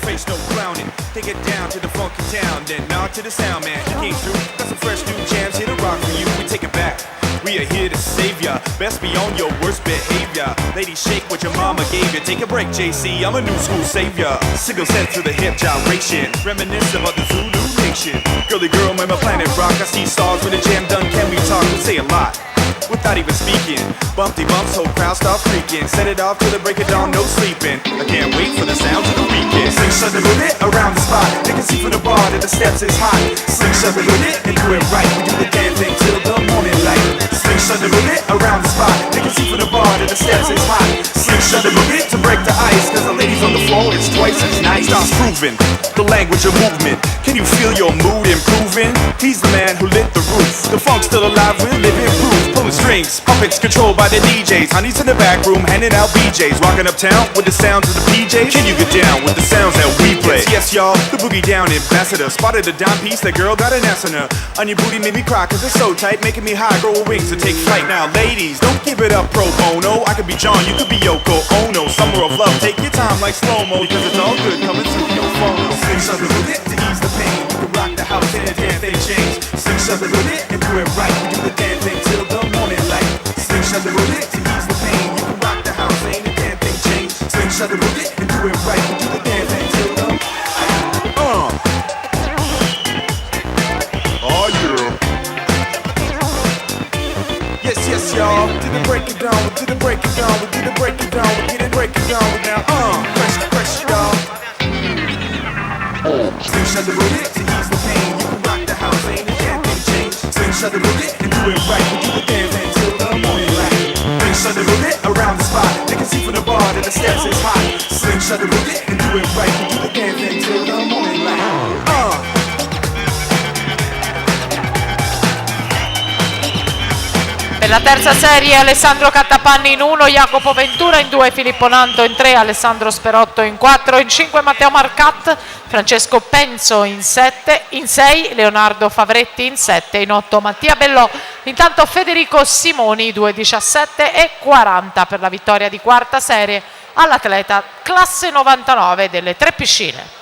face, no clowning. Take it down to the funky town, then nod to the sound man. Came through, got some fresh new jams here to rock for you. We take it back. We are here to save ya. Best be on your worst behavior. Ladies, shake what your mama gave you. Take a break, JC. I'm a new school savior. Single set to the hip gyration. Reminisce about the Zulu nation. Girly girl, my planet rock. I see stars when the jam done. Can we talk? We say a lot without even speaking. Bumpty bumps, whole crowd starts freaking. Set it off till the break of dawn, no sleeping. I can't wait for the sounds of the weekend. Sling shut the bit around the spot. They can see from the bar that the steps is hot. Sling shut the bit and do it right. We do the damn thing till the morning light. Sling shut the bit around the spot. They can see from the bar that the steps is hot. Sling shut the bit to break the ice. Cause the ladies on the floor, it's twice as nice. Starts proving the language of movement. Can you feel your mood improving? He's the man who lit the roof. The funk's still alive, we'll live in proof. Pulling strings, puppets controlled by the DJs. Honey's in the back room, handing out BJs. Rocking uptown with the sounds of the PJs. Can you get down with the sounds that we play? Yes, y'all, the boogie down ambassador. Spotted a dime piece, that girl got an ass on her. On your booty made me cry cause it's so tight, making me high, grow wings to take flight. Now ladies, don't give it up pro bono. I could be John, you could be Yoko Ono. Summer of love, take your time like slow-mo. Because it's all good coming through your phone. Sing something with it to ease the pain. You can rock the house and a damn thing change. Sing something with it and do it right. We do the damn thing till the morning light. Sing something with it to ease the pain. You can rock the house, ain't a damn thing change. Sing something with it and do it right. We do the damn thing till the oh yeah. Yes, yes, y'all. We did the break it down. We did the break it down. We did the break it down. We did it break it down. Now, fresh, y'all. Sing something with it to ease the pain. You can rock the house, ain't a damn thing change. Sing something with it and do it right. We do the damn thing till the morning light. Sling something with it around the spot. They can see from the bar that the steps is hot. Sling something with it and do it right. We do the damn thing till the morning light. Per la terza serie Alessandro Cattapanni in 1, Jacopo Ventura in 2, Filippo Nanto in 3, Alessandro Sperotto in 4, in 5 Matteo Marcat, Francesco Penzo in 7, in 6 Leonardo Favretti in 7, in 8 Mattia Bellò. Intanto Federico Simoni 2,17 e 40 per la vittoria di quarta serie all'atleta classe 99 delle 3 piscine.